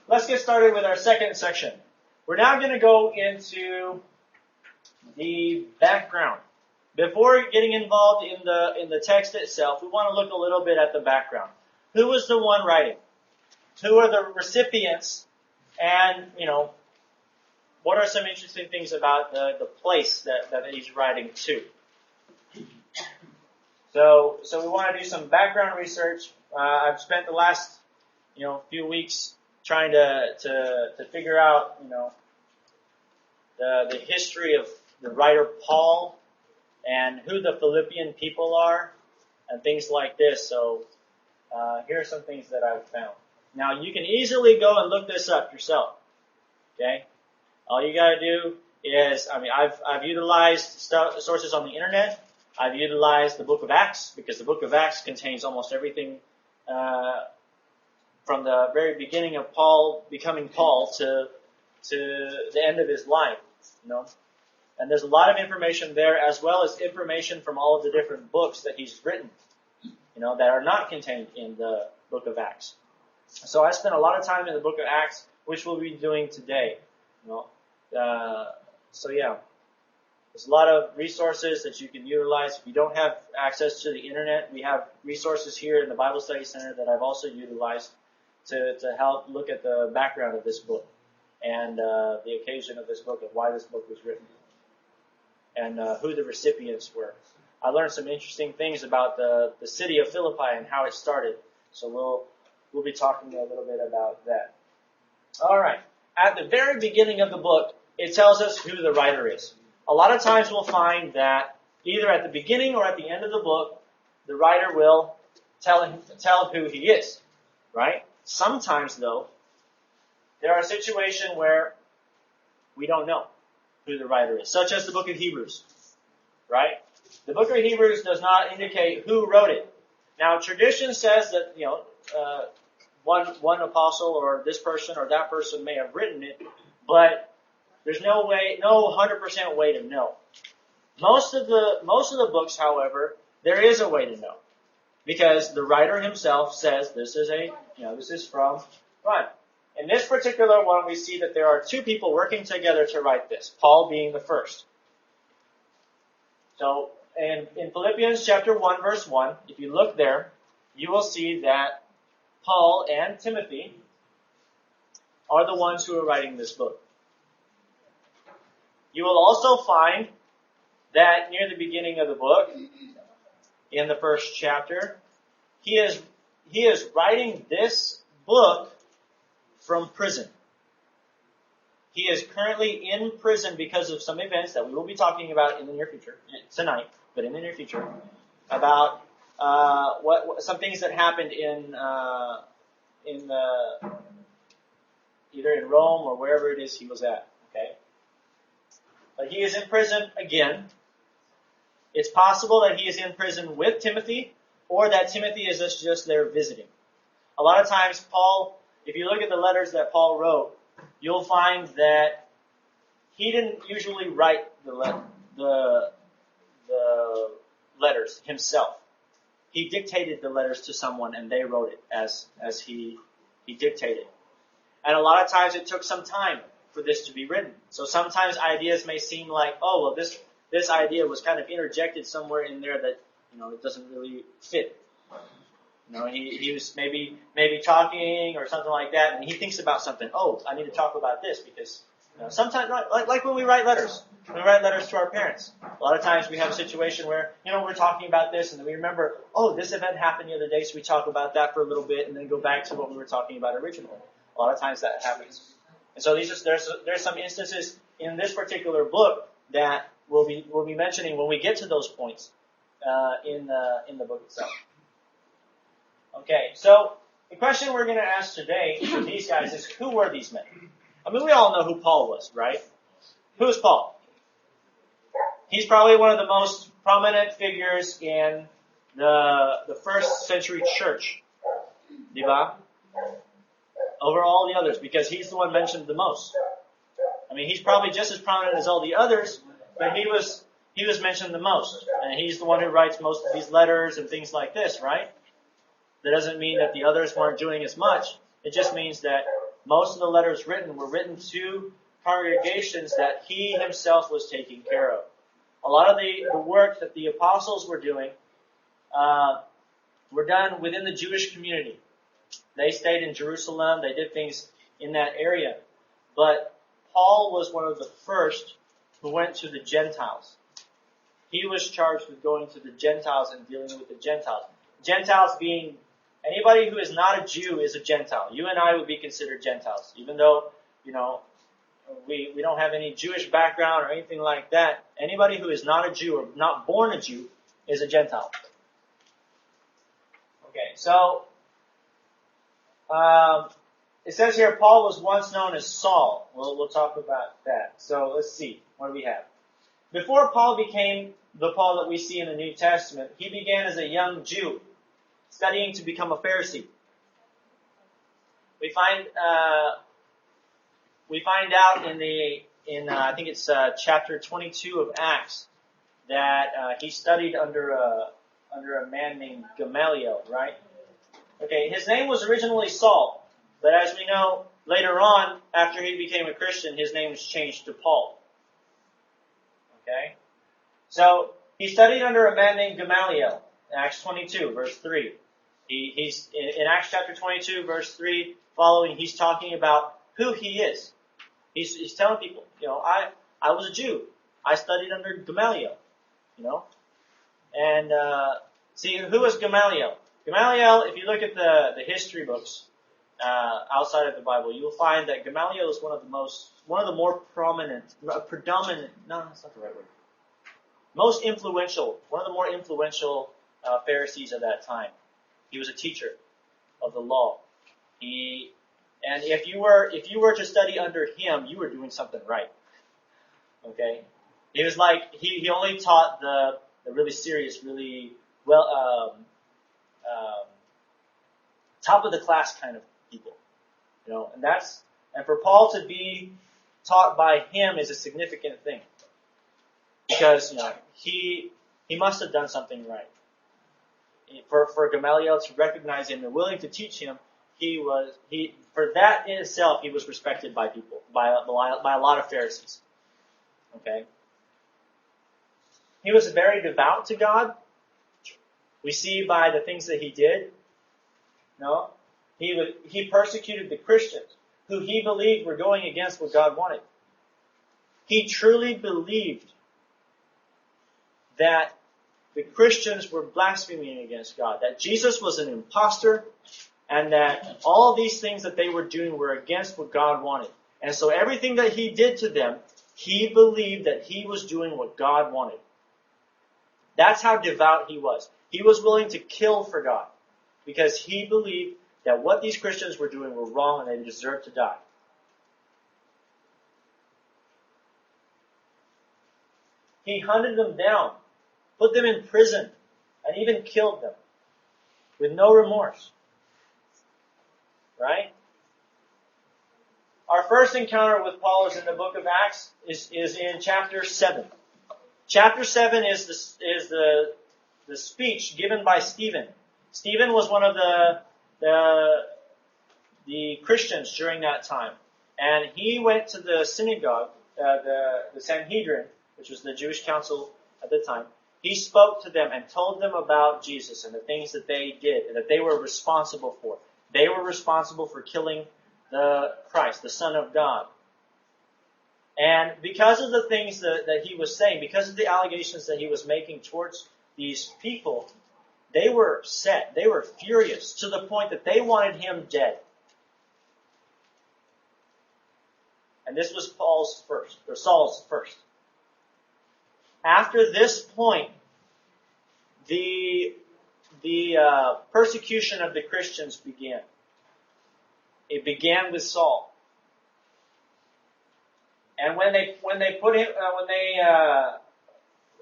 let's get started with our second section. We're now going to go into the background. Before getting involved in the text itself, we want to look a little bit at the background. Who was the one writing? Who are the recipients? And, what are some interesting things about the place that he's writing to? So we want to do some background research. I've spent the last, few weeks trying to figure out, the history of the writer Paul and who the Philippian people are and things like this. So here are some things that I've found. Now you can easily go and look this up yourself. Okay, all you got to do is, I've utilized sources on the internet. I've utilized the Book of Acts because the Book of Acts contains almost everything from the very beginning of Paul becoming Paul to the end of his life. And there's a lot of information there, as well as information from all of the different books that he's written, that are not contained in the Book of Acts. So I spent a lot of time in the Book of Acts, which we'll be doing today. So yeah, there's a lot of resources that you can utilize. If you don't have access to the internet, we have resources here in the Bible Study Center that I've also utilized to help look at the background of this book and the occasion of this book and why this book was written and who the recipients were. I learned some interesting things about the city of Philippi and how it started. So we'll be talking a little bit about that. All right. At the very beginning of the book, it tells us who the writer is. A lot of times we'll find that either at the beginning or at the end of the book, the writer will tell who he is, right? Sometimes, though, there are situations where we don't know who the writer is, such as the book of Hebrews, right? The book of Hebrews does not indicate who wrote it. Now, tradition says that, one apostle or this person or that person may have written it, but there's no 100% way to know. Most of the books, however, there is a way to know, because the writer himself says this is from Ron. In this particular one, we see that there are two people working together to write this, Paul being the first. So, in Philippians chapter 1, verse 1, if you look there, you will see that Paul and Timothy are the ones who are writing this book. You will also find that near the beginning of the book, in the first chapter, he is writing this book from prison. He is currently in prison because of some events that we will be talking about in the near future, tonight, but in the near future, about some things that happened either in Rome or wherever it is he was at. Okay, but he is in prison again. It's possible that he is in prison with Timothy, or that Timothy is just there visiting. A lot of times, Paul, if you look at the letters that Paul wrote, you'll find that he didn't usually write the letters himself. He dictated the letters to someone, and they wrote it as he dictated. And a lot of times it took some time for this to be written. So sometimes ideas may seem like, this idea was kind of interjected somewhere in there that, it doesn't really fit. He was maybe talking or something like that, and he thinks about something. Oh, I need to talk about this because sometimes, like when we write letters. When we write letters to our parents, a lot of times we have a situation where, we're talking about this, and then we remember, this event happened the other day, so we talk about that for a little bit, and then go back to what we were talking about originally. A lot of times that happens. And so there's some instances in this particular book that we'll be mentioning when we get to those points in the book itself. Okay, so the question we're going to ask today for these guys is, who were these men? We all know who Paul was, right? Who is Paul? He's probably one of the most prominent figures in the first century church, diba? Over all the others, because he's the one mentioned the most. He's probably just as prominent as all the others, but he was mentioned the most, and he's the one who writes most of these letters and things like this, right? That doesn't mean that the others weren't doing as much. It just means that Most of the letters were written to congregations that he himself was taking care of. A lot of the work that the apostles were doing were done within the Jewish community. They stayed in Jerusalem. They did things in that area. But Paul was one of the first who went to the Gentiles. He was charged with going to the Gentiles and dealing with the Gentiles. Gentiles being anybody who is not a Jew is a Gentile. You and I would be considered Gentiles, even though, we don't have any Jewish background or anything like that. Anybody who is not a Jew or not born a Jew is a Gentile. Okay, so it says here Paul was once known as Saul. We'll talk about that. So let's see. What do we have? Before Paul became the Paul that we see in the New Testament, he began as a young Jew, studying to become a Pharisee. We find out in I think it's chapter 22 of Acts that he studied under a man named Gamaliel, right? Okay, his name was originally Saul, but as we know later on, after he became a Christian, his name was changed to Paul. Okay, so he studied under a man named Gamaliel. Acts 22, verse 3. He's in Acts chapter 22, verse 3 following. He's talking about who he is. He's telling people, I was a Jew. I studied under Gamaliel, And see, who was Gamaliel? Gamaliel, if you look at the history books outside of the Bible, you'll find that Gamaliel is one of the more predominant. No, that's not the right word. Most influential, one of the more influential Pharisees of that time. He was a teacher of the law. And if you were to study under him, you were doing something right. Okay, he was like he only taught the really serious, really well top of the class kind of people, and for Paul to be taught by him is a significant thing because he must have done something right. For Gamaliel to recognize him and willing to teach him, for that in itself he was respected by people, by a lot of Pharisees. Okay, he was very devout to God. We see by the things that he did. He persecuted the Christians who he believed were going against what God wanted. He truly believed that the Christians were blaspheming against God, that Jesus was an imposter, and that all these things that they were doing were against what God wanted. And so everything that he did to them, he believed that he was doing what God wanted. That's how devout he was. He was willing to kill for God because he believed that what these Christians were doing were wrong and they deserved to die. He hunted them down, put them in prison, and even killed them with no remorse. Right? Our first encounter with Paul is in the book of Acts, is in chapter 7. Chapter 7 is the speech given by Stephen. Stephen was one of the Christians during that time. And he went to the synagogue, the Sanhedrin, which was the Jewish council at the time. He spoke to them and told them about Jesus and the things that they did and that they were responsible for. They were responsible for killing the Christ, the Son of God. And because of the things that he was saying, because of the allegations that he was making towards these people, they were upset. They were furious to the point that they wanted him dead. And this was Saul's first. After this point, the persecution of the Christians began. It began with Saul. And when they put him,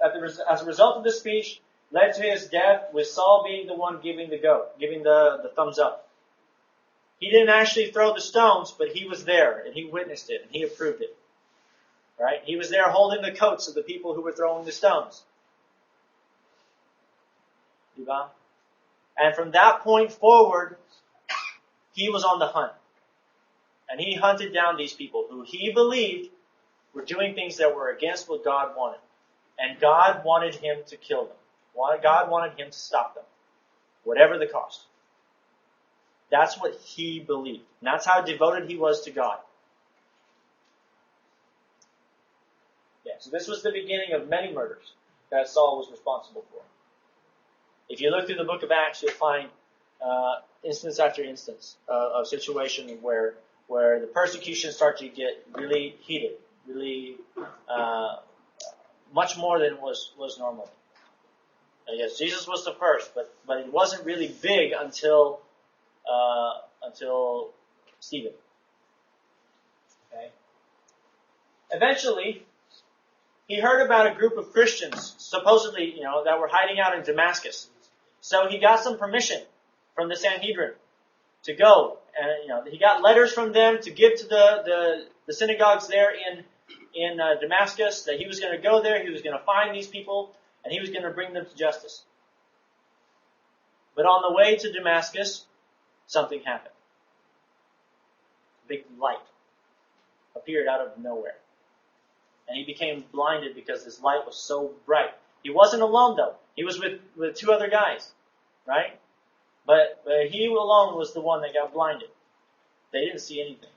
as a result of the speech, led to his death, with Saul being the one giving the thumbs up. He didn't actually throw the stones, but he was there and he witnessed it and he approved it. Right? He was there holding the coats of the people who were throwing the stones. And from that point forward, he was on the hunt. And he hunted down these people who he believed were doing things that were against what God wanted. And God wanted him to kill them. God wanted him to stop them, whatever the cost. That's what he believed. And that's how devoted he was to God. Yeah, so this was the beginning of many murders that Saul was responsible for. If you look through the book of Acts, you'll find instance after instance of situation where the persecution started to get really heated, really much more than was normal. Yes, Jesus was the first, but it wasn't really big until Stephen. Okay. Eventually, he heard about a group of Christians, supposedly, that were hiding out in Damascus. So he got some permission from the Sanhedrin to go, and he got letters from them to give to the synagogues there in Damascus, that he was going to go there, he was going to find these people, and he was going to bring them to justice. But on the way to Damascus, something happened. A big light appeared out of nowhere. And he became blinded because this light was so bright. He wasn't alone though. He was with two other guys, right? But he alone was the one that got blinded. They didn't see anything.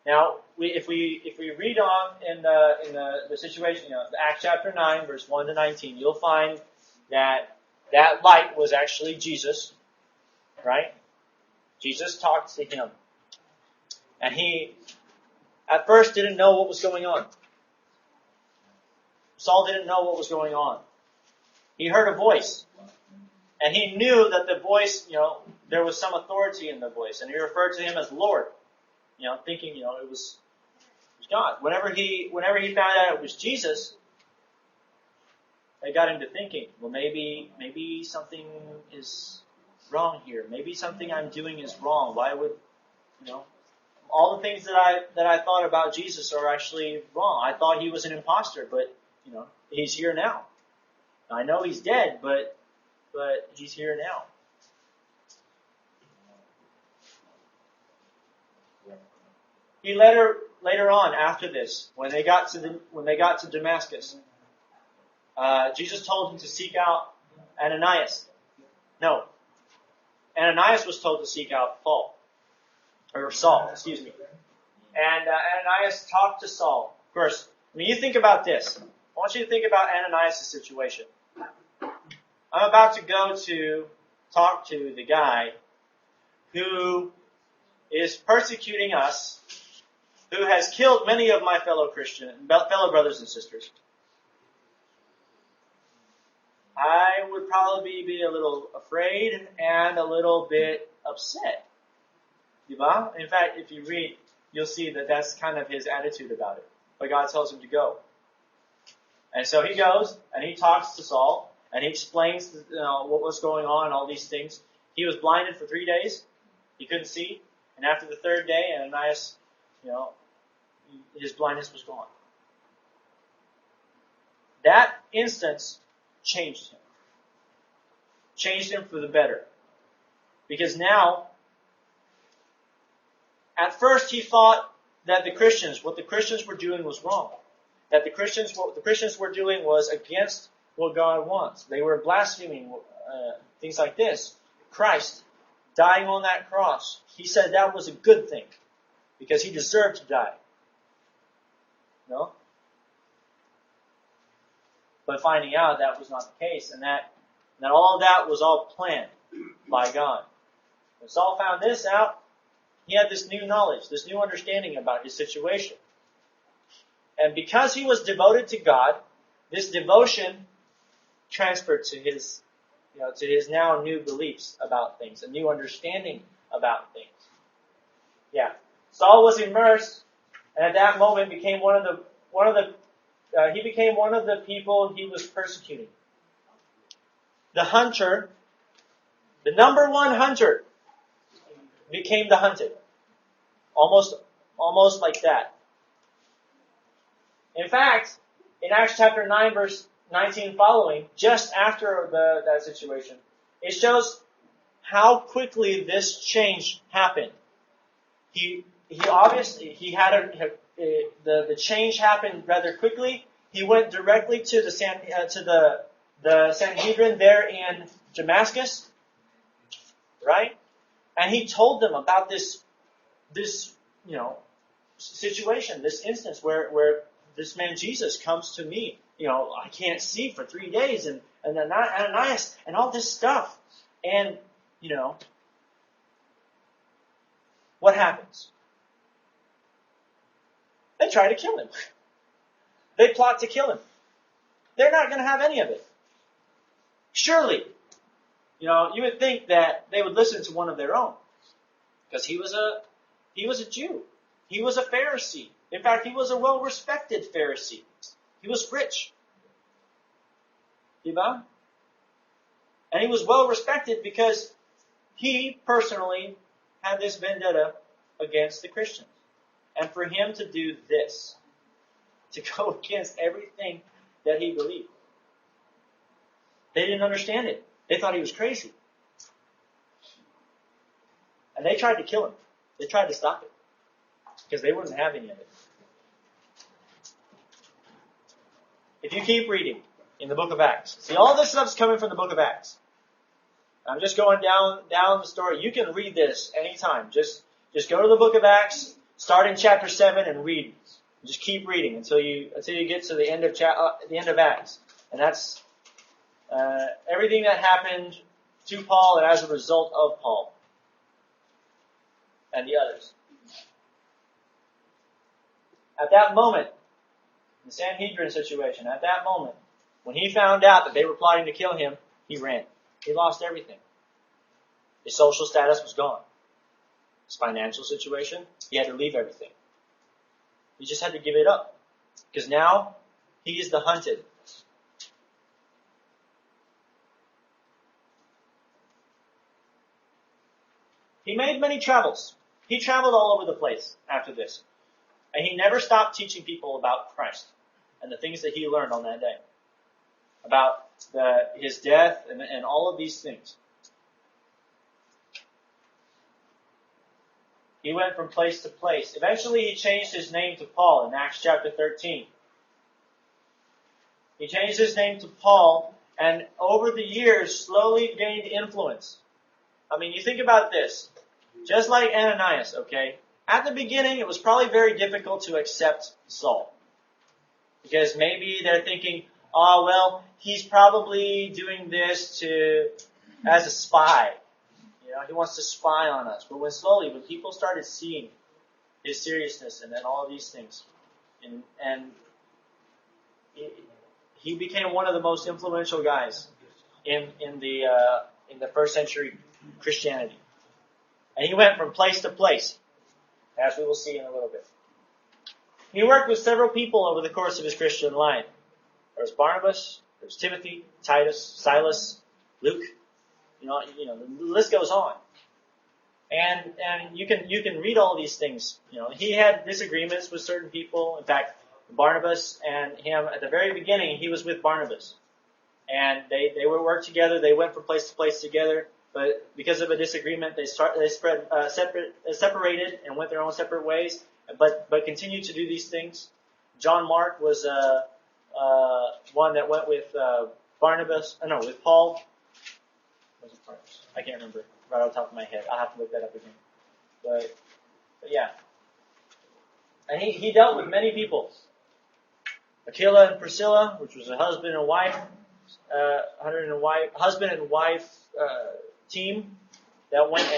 Now, if we read on in the situation, Acts chapter 9, verse 1 to 19, you'll find that light was actually Jesus, right? Jesus talked to him. And he, at first, didn't know what was going on. Saul didn't know what was going on. He heard a voice. And he knew that the voice, there was some authority in the voice. And he referred to him as Lord. Thinking, it was God. Whenever he found out it was Jesus, it got him to thinking, well, maybe something is wrong here. Maybe something I'm doing is wrong. Why would, all the things that I thought about Jesus are actually wrong. I thought he was an imposter, but, he's here now. I know he's dead, but he's here now. He later on, after this, when they got to Damascus, Jesus told him to seek out Ananias. No, Ananias was told to seek out Saul. Excuse me. And Ananias talked to Saul. Of course, you think about this. I want you to think about Ananias' situation. I'm about to go to talk to the guy who is persecuting us, who has killed many of my fellow brothers and sisters. I would probably be a little afraid and a little bit upset. In fact, if you read, you'll see that that's kind of his attitude about it. But God tells him to go. And so he goes, and he talks to Saul, and he explains what was going on, all these things. He was blinded for 3 days. He couldn't see. And after the third day, Ananias, his blindness was gone. That instance changed him. Changed him for the better. Because now, at first he thought that what the Christians were doing was wrong. That what the Christians were doing was against what God wants. They were blaspheming, things like this. Christ dying on that cross. He said that was a good thing because he deserved to die. No? But finding out that was not the case, and that all of that was all planned by God. When Saul found this out, he had this new knowledge, this new understanding about his situation. And because he was devoted to God, this devotion transferred to his now new beliefs about things, a new understanding about things. Yeah, Saul was immersed, and at that moment became he became one of the people he was persecuting. The hunter, the number one hunter, became the hunted. Almost like that. In fact, in Acts chapter 9, verse 19 following, just after that situation, it shows how quickly this change happened. He obviously the change happened rather quickly. He went directly to the Sanhedrin there in Damascus, right? And he told them about this situation, this instance where this man Jesus comes to me. I can't see for 3 days, and Ananias and all this stuff, and what happens? They try to kill him. They plot to kill him. They're not going to have any of it. Surely, you would think that they would listen to one of their own, because he was a Jew. He was a Pharisee. In fact, he was a well-respected Pharisee. He was rich. And he was well-respected because he personally had this vendetta against the Christians. And for him to do this, to go against everything that he believed, they didn't understand it. They thought he was crazy. And they tried to kill him. They tried to stop it, because they wouldn't have any of it. If you keep reading in the book of Acts, see, all this stuff's coming from the book of Acts. I'm just going down the story. You can read this anytime. Just go to the book of Acts, start in chapter 7 and read. Just keep reading until you get to the end of Acts. And that's everything that happened to Paul and as a result of Paul and the others. At that moment, the Sanhedrin situation, at that moment, when he found out that they were plotting to kill him, he ran. He lost everything. His social status was gone. His financial situation, he had to leave everything. He just had to give it up. Because now, he is the hunted. He made many travels. He traveled all over the place after this. And he never stopped teaching people about Christ and the things that he learned on that day. About his death and all of these things. He went from place to place. Eventually he changed his name to Paul in Acts chapter 13. He changed his name to Paul, and over the years slowly gained influence. I mean, you think about this. Just like Ananias, okay? At the beginning, it was probably very difficult to accept Saul. Because maybe they're thinking, oh, well, he's probably doing this as a spy. He wants to spy on us. But when people started seeing his seriousness and then all of these things, and he became one of the most influential guys in the first century Christianity. And he went from place to place, as we will see in a little bit. He worked with several people over the course of his Christian life. There was Barnabas, there was Timothy, Titus, Silas, Luke. The list goes on. And you can read all these things. He had disagreements with certain people. In fact, Barnabas and him, at the very beginning, he was with Barnabas. And they would work together. They went from place to place together. But because of a disagreement, they separated and went their own separate ways. But continued to do these things. Jon Mark was one that went with with Paul. Was it Barnabas? I can't remember right off the top of my head. I'll have to look that up again. But yeah. And he dealt with many people. Aquila and Priscilla, which was a husband and wife team that went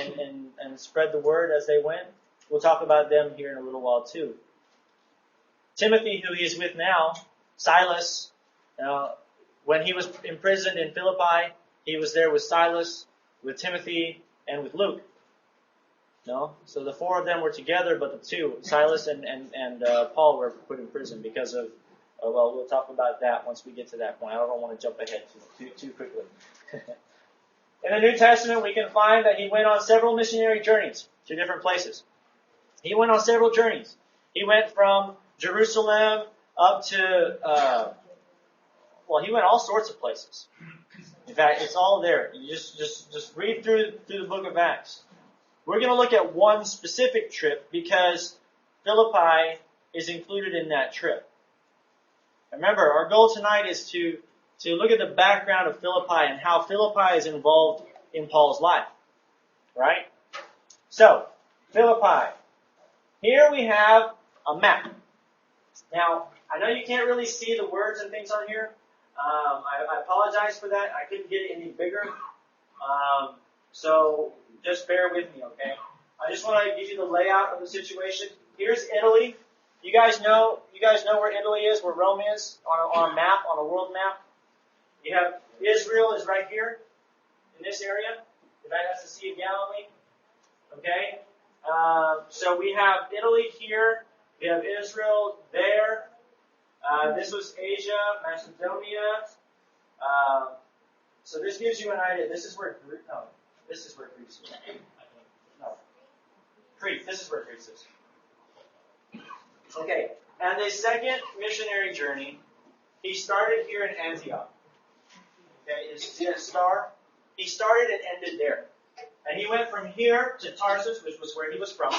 and spread the word as they went. We'll talk about them here in a little while too. Timothy, who he is with now, Silas, when he was imprisoned in Philippi, he was there with Silas, with Timothy, and with Luke. So the four of them were together, but the two, Silas and Paul, were put in prison because of, we'll talk about that once we get to that point. I don't want to jump ahead too quickly. In the New Testament, we can find that he went on several missionary journeys to different places. He went on several journeys. He went from Jerusalem up to, he went all sorts of places. In fact, it's all there. You just read through the book of Acts. We're going to look at one specific trip because Philippi is included in that trip. Remember, our goal tonight is to look at the background of Philippi and how Philippi is involved in Paul's life. Right? So, Philippi. Here we have a map. Now, I know you can't really see the words and things on here. I apologize for that. I couldn't get it any bigger. So just bear with me, okay? I just want to give you the layout of the situation. Here's Italy. You guys know where Italy is, where Rome is, on a map, on a world map. You have Israel is right here in this area. That's the Sea of Galilee. Okay? So we have Italy here. We have Israel there. This was Asia, Macedonia. So this gives you an idea. This is where Greece is. No. Crete. This is where Greece is. Okay. And the second missionary journey, he started here in Antioch. Okay. You see that star? He started and ended there. And he went from here to Tarsus, which was where he was from.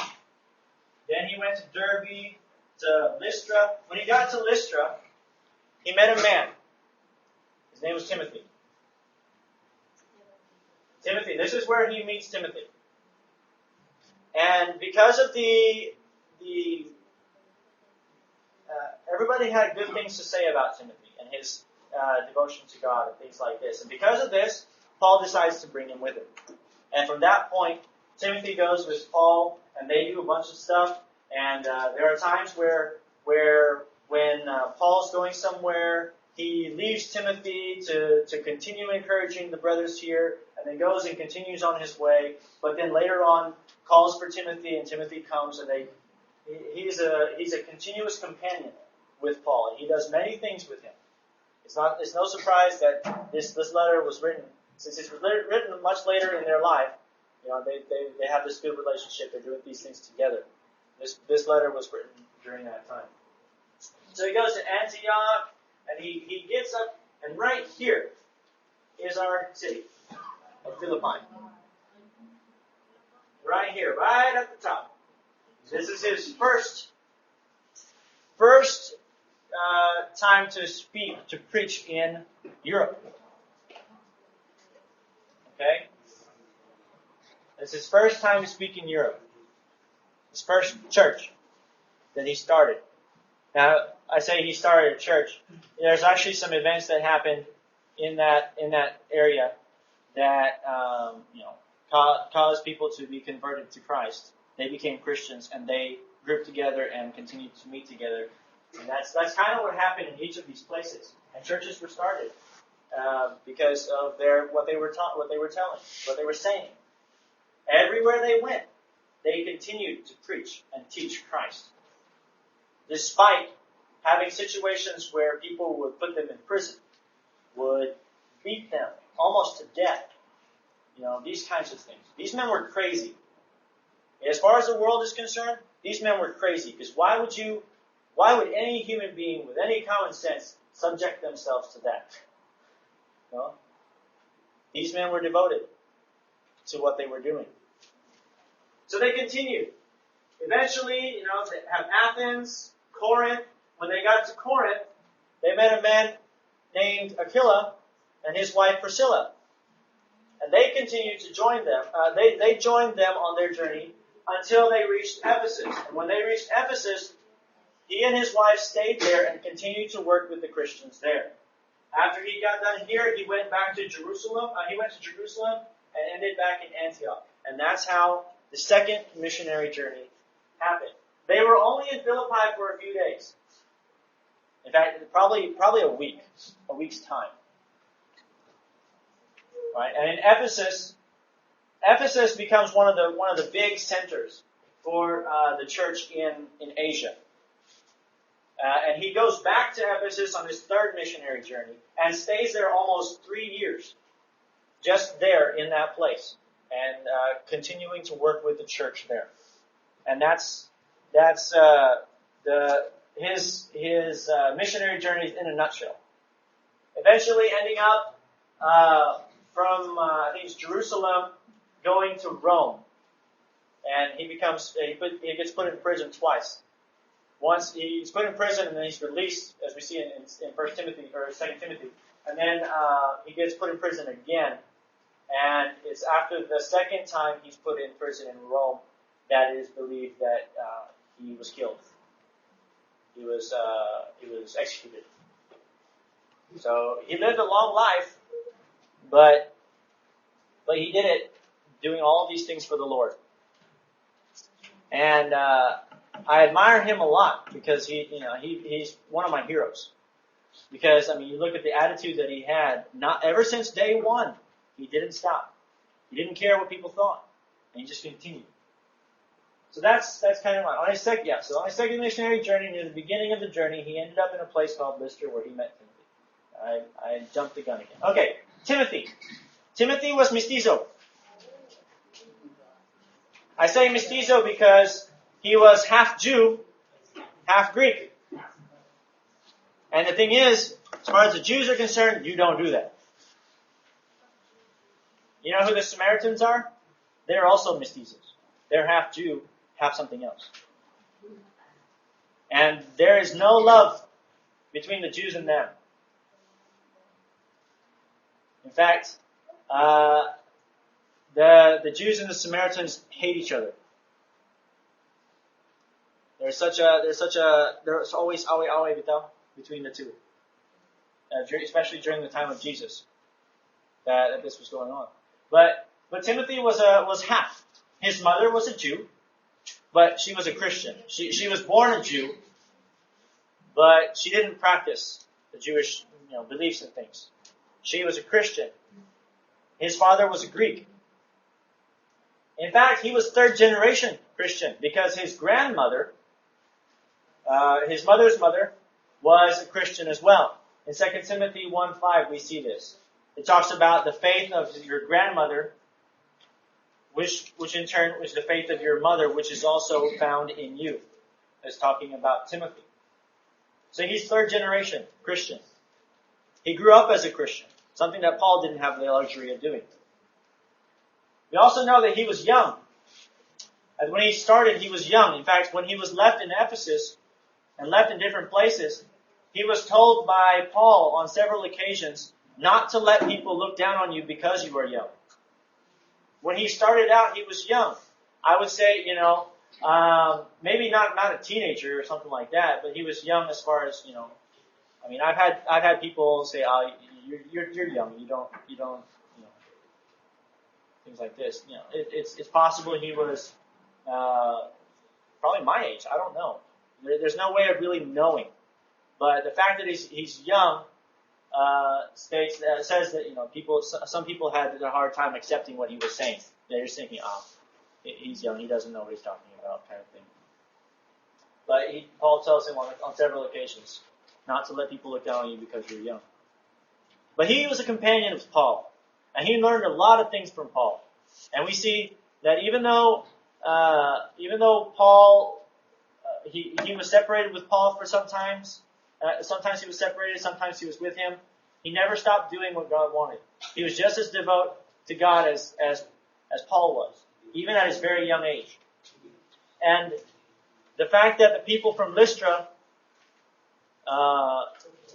Then he went to Derbe, to Lystra. When he got to Lystra, he met a man. His name was Timothy. Timothy. This is where he meets Timothy. And because of everybody had good things to say about Timothy and his devotion to God and things like this. And because of this, Paul decides to bring him with him. And from that point, Timothy goes with Paul, and they do a bunch of stuff. And there are times where when Paul's going somewhere, he leaves Timothy to continue encouraging the brothers here, and then goes and continues on his way. But then later on, calls for Timothy, and Timothy comes, and he's a continuous companion with Paul, and he does many things with him. It's no surprise that this letter was written, since it was written much later in their life. They have this good relationship. They're doing these things together. This letter was written during that time. So he goes to Antioch, and he gets up, and right here is our city of Philippi. Right here, right at the top. This is his first time to speak, to preach in Europe. Okay? It's his first time to speak in Europe. His first church that he started. Now, I say he started a church. There's actually some events that happened in that area that caused people to be converted to Christ. They became Christians, and they grouped together and continued to meet together. And that's kind of what happened in each of these places. And churches were started because of what they were taught, what they were telling, what they were saying. Everywhere they went, they continued to preach and teach Christ. Despite having situations where people would put them in prison, would beat them almost to death. These kinds of things. These men were crazy. As far as the world is concerned, these men were crazy. Because why would any human being with any common sense subject themselves to that? These men were devoted to what they were doing. So they continued. Eventually, they have Athens, Corinth. When they got to Corinth, they met a man named Aquila and his wife Priscilla. And they continued to join them. They joined them on their journey until they reached Ephesus. And when they reached Ephesus, he and his wife stayed there and continued to work with the Christians there. After he got done here, he went back to Jerusalem. He went to Jerusalem and ended back in Antioch. And that's how the second missionary journey happened. They were only in Philippi for a few days. In fact, probably a week's time. Right? And in Ephesus becomes one of the big centers for the church in Asia. And he goes back to Ephesus on his third missionary journey and stays there almost 3 years, just there in that place, and continuing to work with the church there. And that's his missionary journey in a nutshell. Eventually ending up from I think it's Jerusalem going to Rome, and he gets put in prison twice. Once he's put in prison, and then he's released, as we see in 1 Timothy or 2 Timothy, and then he gets put in prison again. And it's after the second time he's put in prison in Rome that it is believed that he was killed. He was executed. So he lived a long life, but he did it doing all of these things for the Lord. And I admire him a lot because he's one of my heroes. Because you look at the attitude that he had. Not ever since day one, he didn't stop. He didn't care what people thought, and he just continued. So that's kind of on his second missionary journey, near the beginning of the journey, he ended up in a place called Lystra where he met Timothy. I jumped the gun again. Okay, Timothy. Timothy was mestizo. I say mestizo because he was half Jew, half Greek. And the thing is, as far as the Jews are concerned, you don't do that. You know who the Samaritans are? They're also mestizos. They're half Jew, half something else. And there is no love between the Jews and them. In fact, the Jews and the Samaritans hate each other. There's always awe between the two, especially during the time of Jesus, that this was going on. But Timothy was half. His mother was a Jew, but she was a Christian. She was born a Jew, but she didn't practice the Jewish beliefs and things. She was a Christian. His father was a Greek. In fact, he was third generation Christian because his grandmother, his mother's mother, was a Christian as well. In 2 Timothy 1:5, we see this. It talks about the faith of your grandmother, which in turn was the faith of your mother, which is also found in you. It's talking about Timothy. So he's third generation Christian. He grew up as a Christian, something that Paul didn't have the luxury of doing. We also know that he was young. And when he started, he was young. In fact, when he was left in Ephesus and left in different places, he was told by Paul on several occasions not to let people look down on you because you are young. When he started out, he was young. I would say, maybe not a teenager or something like that, but he was young as far as, I've had people say, "Oh, you're young. You don't, things like this." It's possible he was probably my age. I don't know. There's no way of really knowing. But the fact that he's young says that some people had a hard time accepting what he was saying. They're just thinking, he's young, he doesn't know what he's talking about, kind of thing. But Paul tells him on several occasions not to let people look down on you because you're young. But he was a companion of Paul, and he learned a lot of things from Paul. And we see that even though Paul he was separated with Paul for sometimes he was separated, sometimes he was with him. He never stopped doing what God wanted. He was just as devout to God as Paul was, even at his very young age. And the fact that the people from Lystra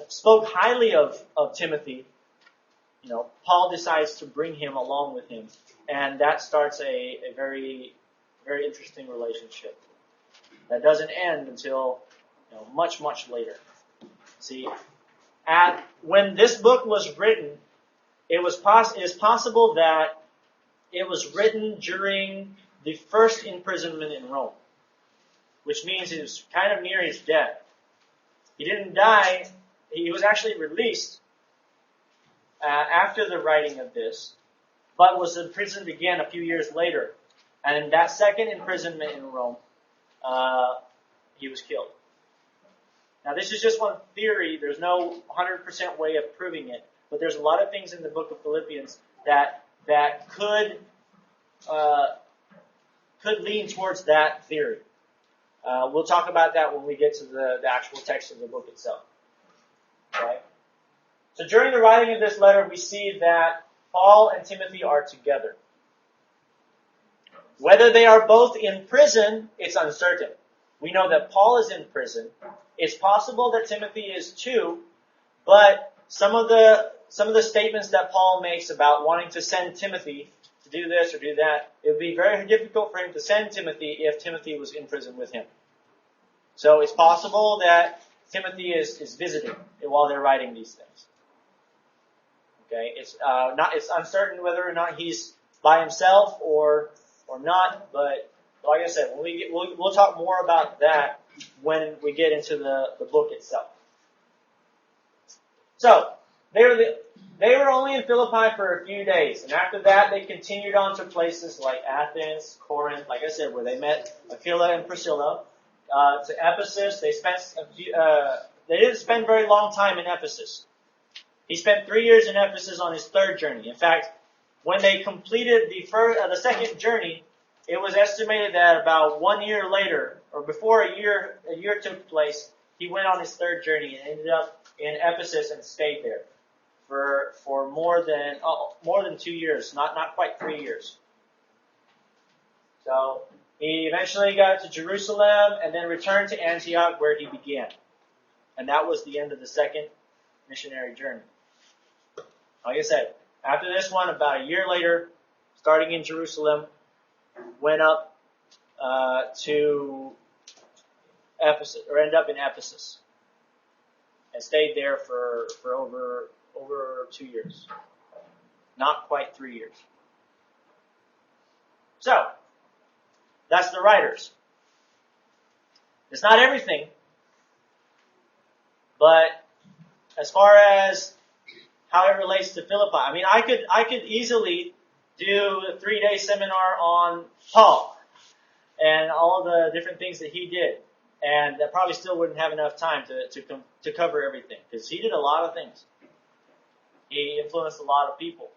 spoke highly of Timothy, Paul decides to bring him along with him, and that starts a very, very interesting relationship that doesn't end until much, much later. See, when this book was written, it is possible that it was written during the first imprisonment in Rome, which means it was kind of near his death. He didn't die. He was actually released after the writing of this, but was imprisoned again a few years later. And in that second imprisonment in Rome, he was killed. Now, this is just one theory. There's no 100% way of proving it, but there's a lot of things in the Book of Philippians that could lean towards that theory. We'll talk about that when we get to the actual text of the book itself. Right? So during the writing of this letter, we see that Paul and Timothy are together. Whether they are both in prison, it's uncertain. We know that Paul is in prison. It's possible that Timothy is too, but some of the statements that Paul makes about wanting to send Timothy to do this or do that, it would be very difficult for him to send Timothy if Timothy was in prison with him. So it's possible that Timothy is visiting while they're writing these things. Okay, it's uncertain whether or not he's by himself or not, but like I said, we'll talk more about that when we get into the book itself. So they were only in Philippi for a few days, and after that they continued on to places like Athens, Corinth, like I said, where they met Aquila and Priscilla. To Ephesus, they didn't spend very long time in Ephesus. He spent 3 years in Ephesus on his third journey. In fact, when they completed the second journey, it was estimated that about 1 year later, or before a year took place, he went on his third journey and ended up in Ephesus and stayed there for more than 2 years, not quite 3 years. So he eventually got to Jerusalem and then returned to Antioch where he began. And that was the end of the second missionary journey. Like I said, after this one, about a year later, starting in Jerusalem, went up to Ephesus, or ended up in Ephesus, and stayed there for over 2 years. Not quite 3 years. So, that's the writers. It's not everything, but as far as how it relates to Philippi, I mean, I could easily do a 3-day seminar on Paul and all the different things that he did, and that probably still wouldn't have enough time to cover everything, because he did a lot of things. He influenced a lot of people,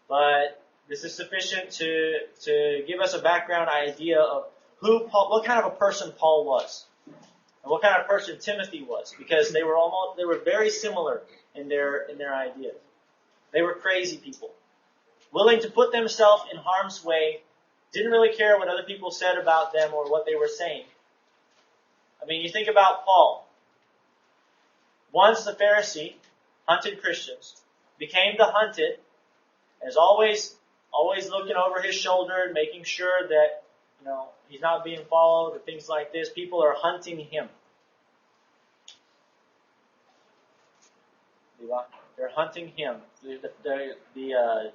but this is sufficient to give us a background idea of what kind of a person Paul was, and what kind of person Timothy was, because they were very similar in their ideas. They were crazy people, willing to put themselves in harm's way, didn't really care what other people said about them or what they were saying. I mean, you think about Paul. Once the Pharisee hunted Christians, became the hunted, as always looking over his shoulder, making sure that he's not being followed or things like this. People are hunting him. They're hunting him. The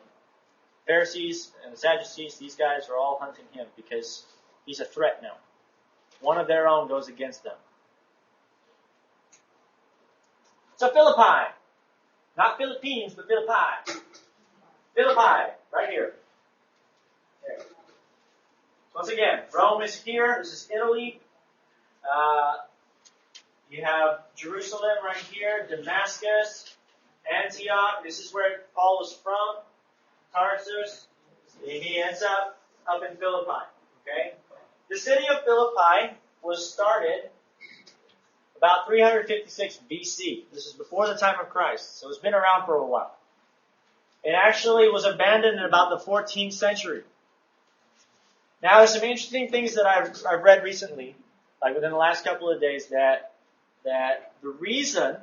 Pharisees and the Sadducees, these guys are all hunting him because he's a threat now. One of their own goes against them. So Philippi, not Philippines, but Philippi. Philippi, right here. There. Once again, Rome is here. This is Italy. You have Jerusalem right here, Damascus, Antioch. This is where Paul was from. Tarsus. He ends up in Philippi. Okay? The city of Philippi was started about 356 BC. This is before the time of Christ, so it's been around for a while. It actually was abandoned in about the 14th century. Now, there's some interesting things that I've read recently, like within the last couple of days, that the reason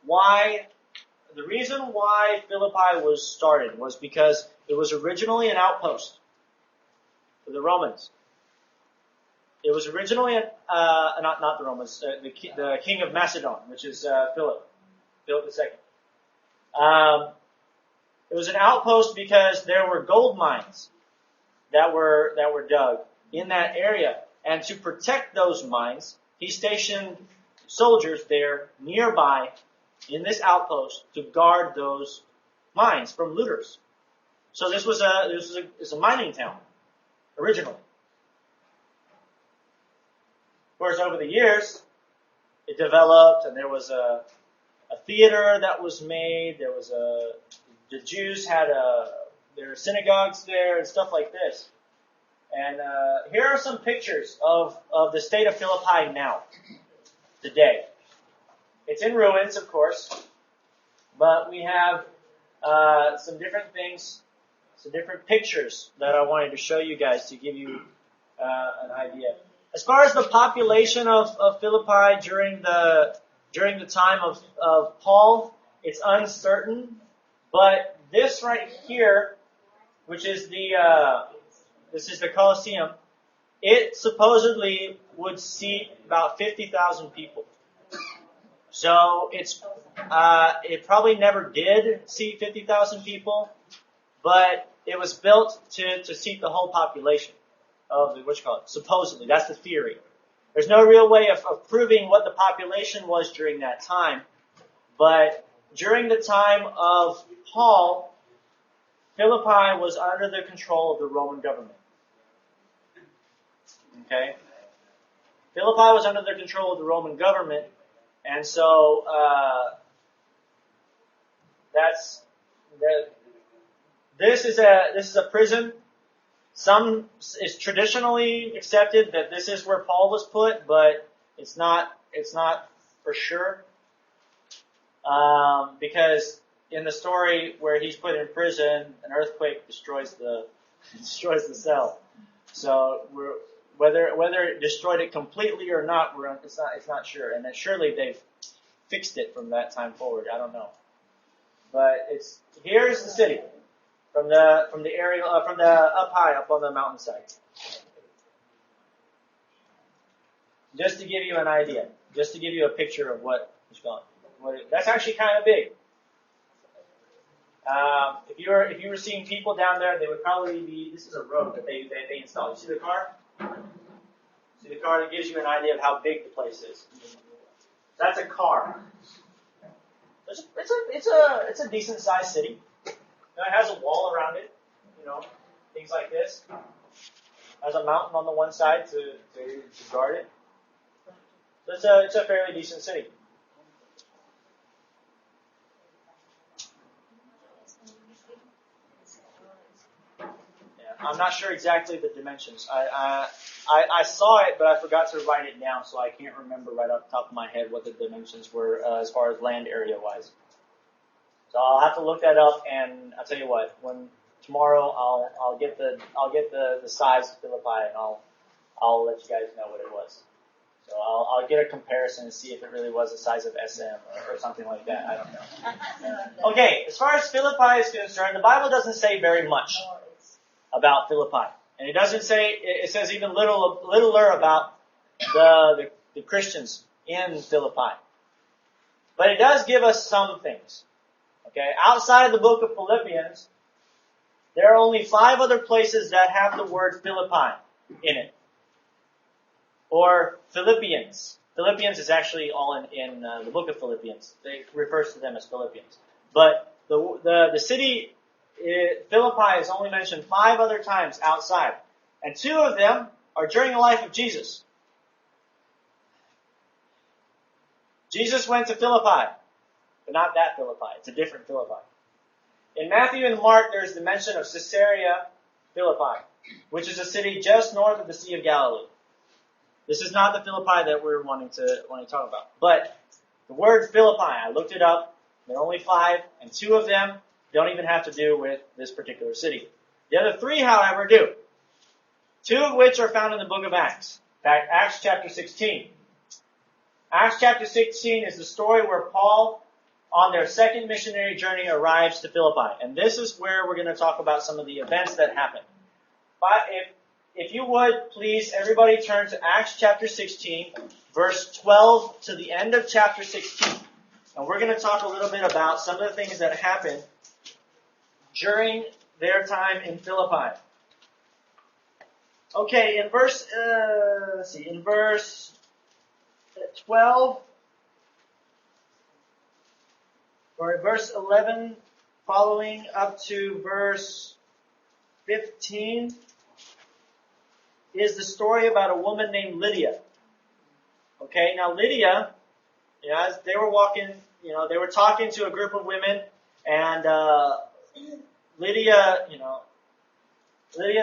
why Philippi was started was because it was originally an outpost for the Romans. It was originally not the Romans, the king of Macedon, which is Philip II. It was an outpost because there were gold mines that were dug in that area, and to protect those mines, he stationed soldiers there nearby in this outpost to guard those mines from looters. So this was a mining town originally. Of course, over the years, it developed, and there was a theater that was made. The Jews had their synagogues there and stuff like this. And here are some pictures of the state of Philippi now, today. It's in ruins, of course. But we have some different things, some different pictures that I wanted to show you guys to give you an idea. As far as the population of Philippi during the time of Paul, it's uncertain. But this right here, which is this is the Colosseum, it supposedly would seat about 50,000 people. So it probably never did seat 50,000 people, but it was built to seat the whole population of supposedly. That's the theory. There's no real way of proving what the population was during that time, but during the time of Paul, Philippi was under the control of the Roman government. Okay? Philippi was under the control of the Roman government, and so this is a prison. Some is traditionally accepted that this is where Paul was put, but it's not for sure. Because in the story where he's put in prison, an earthquake destroys the cell. So whether it destroyed it completely or not, it's not sure. And then surely they've fixed it from that time forward. I don't know. But here's the city from the area from the up high up on the mountainside. Just to give you an idea, just to give you a picture of what is going on. That's actually kind of big. If you were seeing people down there, they would probably be. This is a road that they installed. You see the car? See the car? That gives you an idea of how big the place is. That's a car. It's a decent sized city. It has a wall around it. Things like this. Has a mountain on the one side to guard it. So it's a fairly decent city. I'm not sure exactly the dimensions. I saw it, but I forgot to write it down, so I can't remember right off the top of my head what the dimensions were as far as land area wise. So I'll have to look that up, and I'll tell you what. When tomorrow I'll get the size of Philippi, and I'll let you guys know what it was. So I'll get a comparison and see if it really was the size of SM or something like that. I don't know. Okay, as far as Philippi is concerned, the Bible doesn't say very much about Philippi. And it says even littler about the Christians in Philippi. But it does give us some things. Okay, outside of the book of Philippians, there are only 5 other places that have the word Philippi in it. Or Philippians. Philippians is actually all in the book of Philippians. It refers to them as Philippians. But the city Philippi is only mentioned 5 other times outside. And 2 of them are during the life of Jesus. Jesus went to Philippi, but not that Philippi. It's a different Philippi. In Matthew and Mark, there's the mention of Caesarea Philippi, which is a city just north of the Sea of Galilee. This is not the Philippi that we're wanting to talk about. But the word Philippi, I looked it up. There are only 5, and 2 of them don't even have to do with this particular city. The other 3, however, do. 2 of which are found in the book of Acts. In fact, Acts chapter 16. Acts chapter 16 is the story where Paul, on their second missionary journey, arrives to Philippi. And this is where we're going to talk about some of the events that happened. But if you would, please, everybody turn to Acts chapter 16, verse 12 to the end of chapter 16. And we're going to talk a little bit about some of the things that happened during their time in Philippi. Okay, in verse 12, or verse 11, following up to verse 15, is the story about a woman named Lydia. Okay, now Lydia, as they were walking, they were talking to a group of women, and Lydia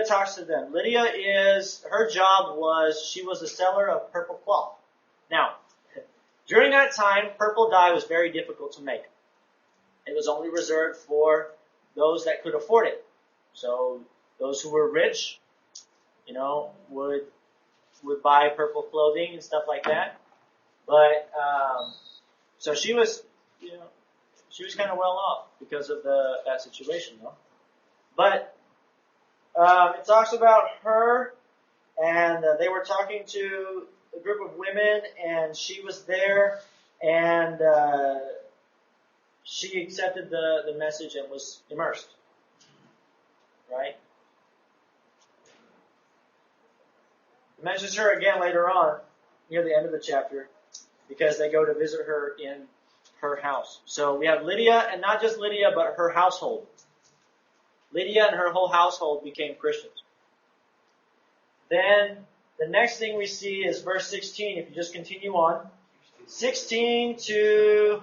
talks to them. Her job was, she was a seller of purple cloth. Now, during that time, purple dye was very difficult to make. it was only reserved for those that could afford it. So those who were rich, would buy purple clothing and stuff like that. But so she was kind of well off because of that situation, though. But it talks about her, and they were talking to a group of women, and she was there, and she accepted the message and was immersed. Right? It mentions her again later on, near the end of the chapter, because they go to visit her in her house. So we have Lydia, and not just Lydia, but her household. Lydia and her whole household became Christians. Then the next thing we see is verse 16, if you just continue on. 16 to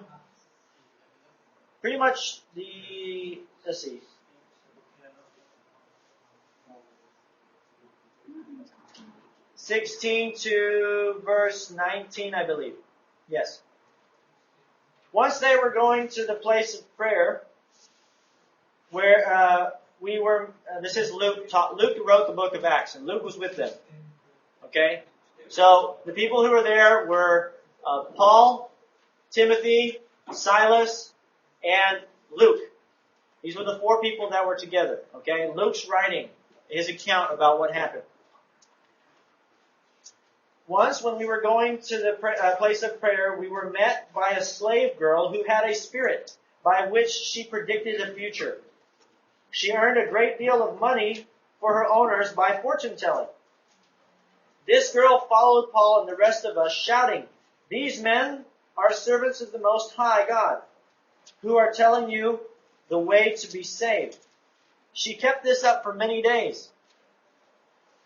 pretty much let's see. 16 to verse 19, I believe. Yes. Once they were going to the place of prayer, where we were, this is Luke wrote the book of Acts, and Luke was with them. Okay? So, the people who were there were Paul, Timothy, Silas, and Luke. These were the 4 people that were together. Okay? Luke's writing his account about what happened. Once, when we were going to the place of prayer, we were met by a slave girl who had a spirit by which she predicted the future. She earned a great deal of money for her owners by fortune-telling. This girl followed Paul and the rest of us, shouting, "These men are servants of the Most High God, who are telling you the way to be saved." She kept this up for many days.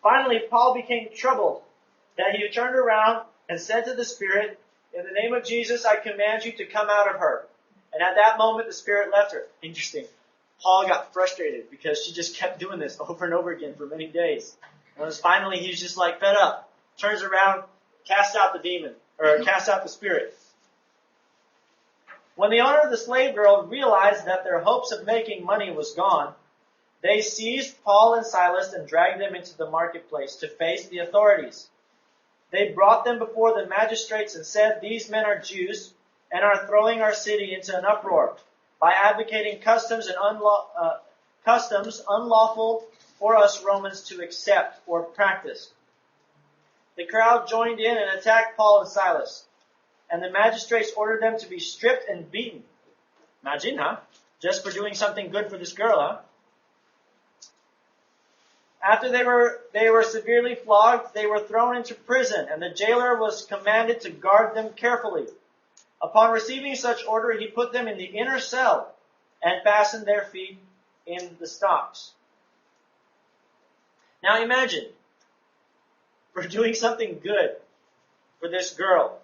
Finally, Paul became troubled, that he turned around and said to the spirit, "In the name of Jesus, I command you to come out of her." And at that moment, the spirit left her. Interesting. Paul got frustrated because she just kept doing this over and over again for many days. And finally, he's just like fed up. Turns around, casts out the demon, or casts out the spirit. When the owner of the slave girl realized that their hopes of making money was gone, they seized Paul and Silas and dragged them into the marketplace to face the authorities. They brought them before the magistrates and said, "These men are Jews and are throwing our city into an uproar by advocating customs unlawful for us Romans to accept or practice." The crowd joined in and attacked Paul and Silas, and the magistrates ordered them to be stripped and beaten. Imagine, huh? Just for doing something good for this girl, huh? After they were severely flogged, they were thrown into prison, and the jailer was commanded to guard them carefully. Upon receiving such order, he put them in the inner cell and fastened their feet in the stocks. Now imagine, for doing something good for this girl,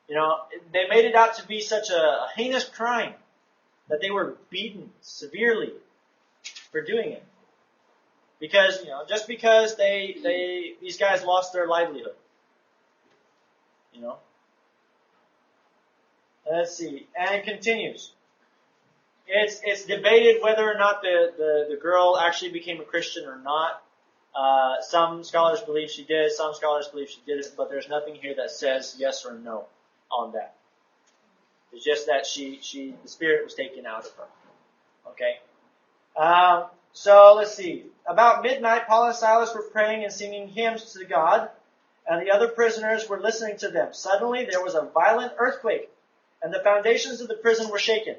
they made it out to be such a heinous crime that they were beaten severely for doing it. Because, just because these guys lost their livelihood. Let's see. And it continues. It's debated whether or not the girl actually became a Christian or not. Some scholars believe she did, some scholars believe she didn't, but there's nothing here that says yes or no on that. It's just that the spirit was taken out of her. Okay? So let's see. About midnight, Paul and Silas were praying and singing hymns to God, and the other prisoners were listening to them. Suddenly there was a violent earthquake, and the foundations of the prison were shaken.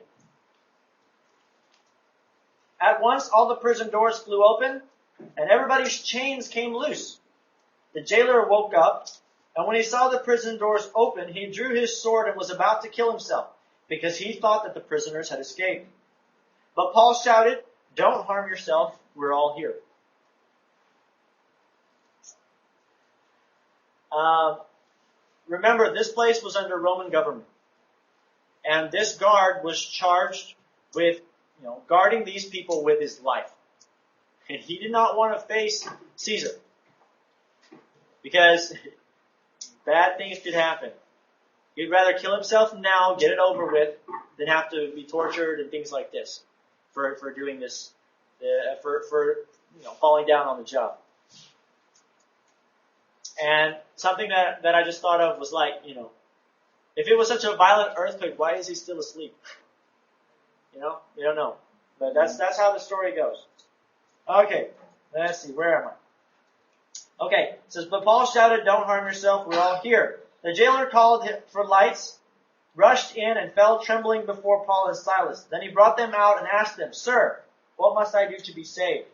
At once all the prison doors flew open, and everybody's chains came loose. The jailer woke up, and when he saw the prison doors open, he drew his sword and was about to kill himself, because he thought that the prisoners had escaped. But Paul shouted, "Don't harm yourself, we're all here." Remember, this place was under Roman government. And this guard was charged with, guarding these people with his life. And he did not want to face Caesar. Because bad things could happen. He'd rather kill himself now, get it over with, than have to be tortured and things like this for doing this, for falling down on the job. And something that I just thought of was like, if it was such a violent earthquake, why is he still asleep? We don't know. But that's how the story goes. Okay, let's see, where am I? Okay, it says, but Paul shouted, don't harm yourself, we're all here. The jailer called for lights, rushed in, and fell trembling before Paul and Silas. Then he brought them out and asked them, Sir, what must I do to be saved?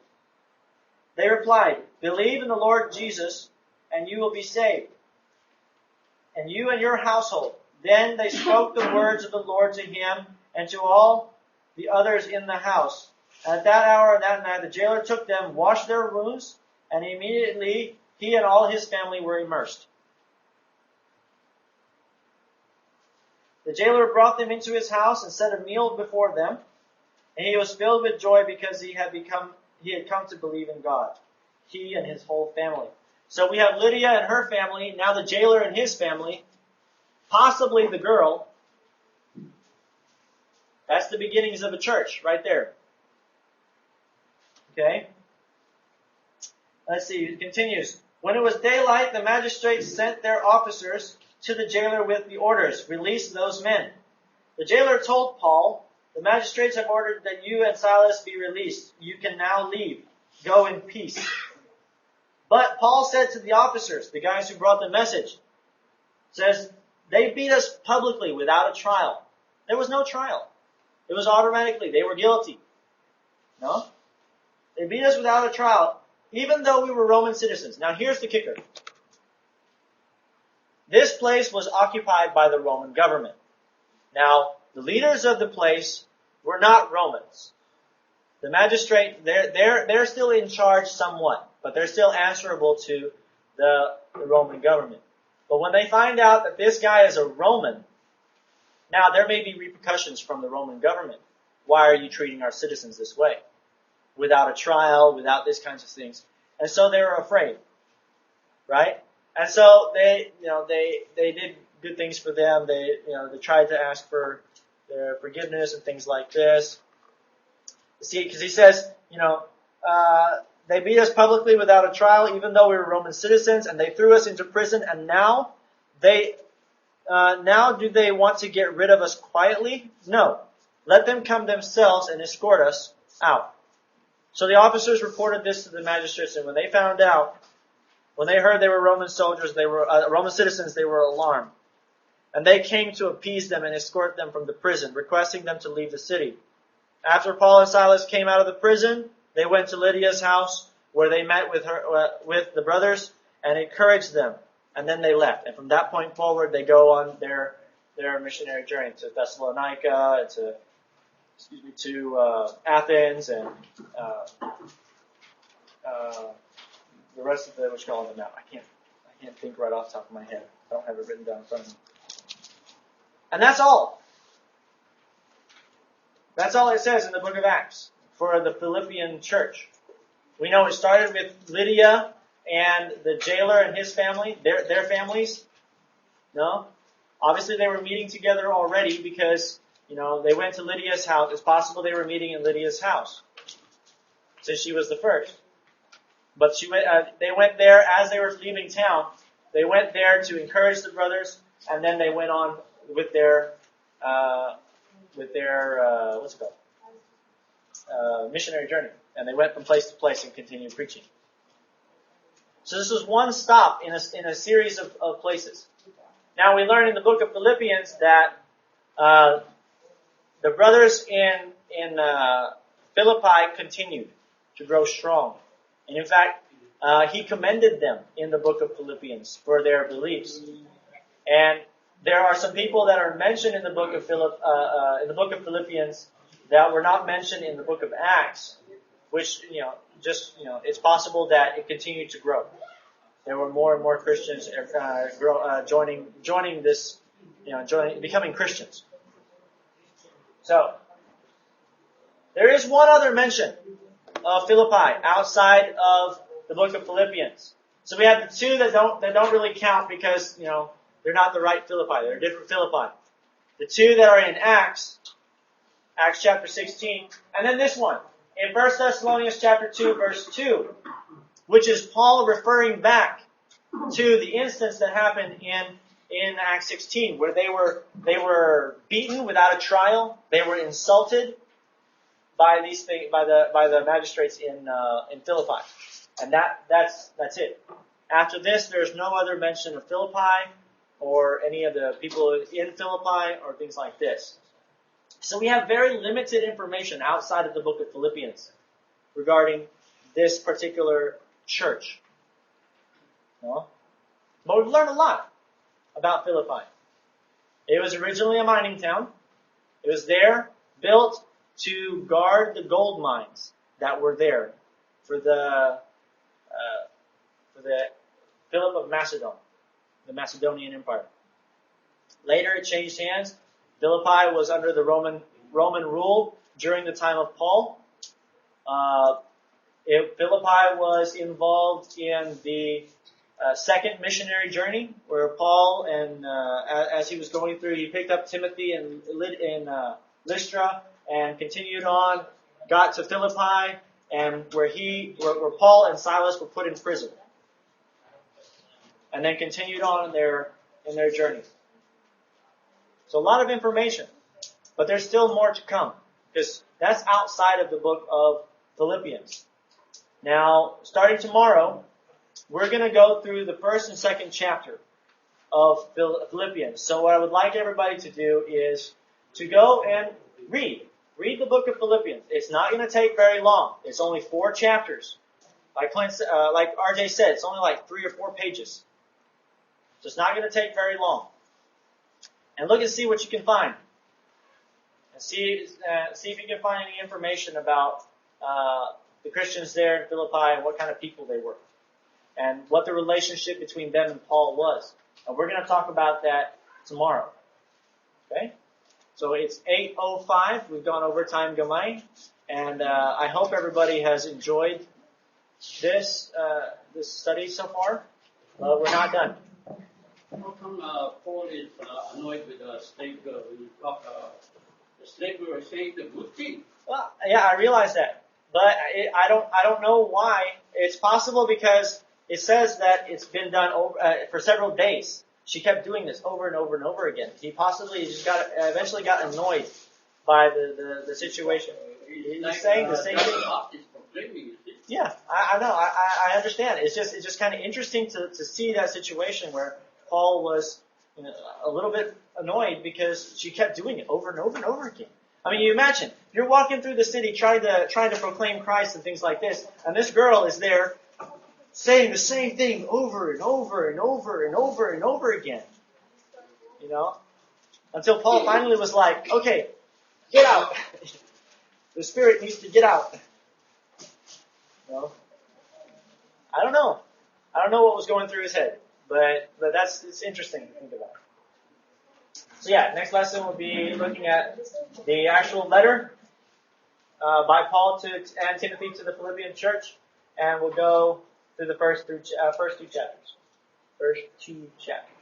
They replied, believe in the Lord Jesus, and you will be saved, and you and your household. Then they spoke the words of the Lord to him and to all the others in the house. And at that hour and that night the jailer took them, washed their wounds, and immediately he and all his family were immersed. The jailer brought them into his house and set a meal before them, and he was filled with joy because he had come to believe in God, he and his whole family. So we have Lydia and her family, now the jailer and his family, possibly the girl. That's the beginnings of a church right there. Okay? Let's see, it continues. When it was daylight, the magistrates sent their officers to the jailer with the orders, release those men. The jailer told Paul, the magistrates have ordered that you and Silas be released. You can now leave. Go in peace. But Paul said to the officers, the guys who brought the message, says, they beat us publicly without a trial. There was no trial. It was automatically, they were guilty. No? They beat us without a trial, even though we were Roman citizens. Now here's the kicker. This place was occupied by the Roman government. Now, the leaders of the place were not Romans. The magistrate, they're still in charge somewhat, but they're still answerable to the Roman government. But when they find out that this guy is a Roman, now there may be repercussions from the Roman government. Why are you treating our citizens this way? Without a trial, without these kinds of things. And so they were afraid. Right? And so they did good things for them. They tried to ask for their forgiveness and things like this. See, because he says, they beat us publicly without a trial, even though we were Roman citizens, and they threw us into prison. And now do they want to get rid of us quietly? No. Let them come themselves and escort us out. So the officers reported this to the magistrates, and when they heard they were Roman soldiers, they were Roman citizens, they were alarmed. And they came to appease them and escort them from the prison, requesting them to leave the city. After Paul and Silas came out of the prison, they went to Lydia's house, where they met with the brothers and encouraged them. And then they left. And from that point forward, they go on their missionary journey to Thessalonica, to Athens, and the rest of what you call on the map. I can't think right off the top of my head. I don't have it written down in front of me. And that's all. That's all it says in the book of Acts for the Philippian church. We know it started with Lydia and the jailer and his family, their families. No? Obviously they were meeting together already because, they went to Lydia's house. It's possible they were meeting in Lydia's house since she was the first. But they went there as they were leaving town. They went there to encourage the brothers, and then they went on with their missionary journey. And they went from place to place and continued preaching. So this was one stop in a series of places. Now we learn in the book of Philippians that the brothers in Philippi continued to grow strong. And in fact, he commended them in the book of Philippians for their beliefs. And there are some people that are mentioned in the book of Philippians that were not mentioned in the book of Acts, which it's possible that it continued to grow. There were more and more Christians joining this, becoming Christians. So there is one other mention of Philippi outside of the book of Philippians. So we have the two that don't really count because They're not the right Philippi. They're different Philippi. The two that are in Acts chapter 16, and then this one, in 1 Thessalonians chapter 2, verse 2, which is Paul referring back to the instance that happened in Acts 16, where they were beaten without a trial, they were insulted by the magistrates in Philippi, and that's it. After this, there's no other mention of Philippi or any of the people in Philippi or things like this. So we have very limited information outside of the book of Philippians regarding this particular church. No? But we've learned a lot about Philippi. It was originally a mining town. It was there, built to guard the gold mines that were there for the Philip of Macedon, the Macedonian Empire. Later it changed hands. Philippi was under the Roman rule during the time of Paul. Philippi was involved in the second missionary journey, where Paul, and as he was going through, he picked up Timothy in Lystra and continued on, got to Philippi, and where Paul and Silas were put in prison, and then continued on in their journey. So a lot of information, but there's still more to come, because that's outside of the book of Philippians. Now, starting tomorrow, we're going to go through the first and second chapter of Philippians. So what I would like everybody to do is to go and read the book of Philippians. It's not going to take very long. It's only 4 chapters. Like RJ said, it's only like 3 or 4 pages. So it's not going to take very long. And look and see what you can find. And see if you can find any information about the Christians there in Philippi and what kind of people they were, and what the relationship between them and Paul was. And we're going to talk about that tomorrow. Okay? So it's 8:05. We've gone over time gamay, and I hope everybody has enjoyed this study so far. We're not done. How come Paul is annoyed with the slave girl? When you talk, the slave girl is saying the good thing. Well, yeah, I realize that, but I don't know why. It's possible because it says that it's been done for several days. She kept doing this over and over and over again. He possibly just eventually got annoyed by the situation. He's saying the same thing. Yeah, I know. I understand. It's just kind of interesting to see that situation where Paul was a little bit annoyed because she kept doing it over and over and over again. I mean, you imagine you're walking through the city trying to proclaim Christ and things like this, and this girl is there saying the same thing over and over and over and over and over again. You know, until Paul finally was like, "Okay, get out. The Spirit needs to get out." You know? I don't know what was going through his head. But it's interesting to think about. So yeah, next lesson will be looking at the actual letter by Paul and Timothy to the Philippian church, and we'll go through the first 2 chapters.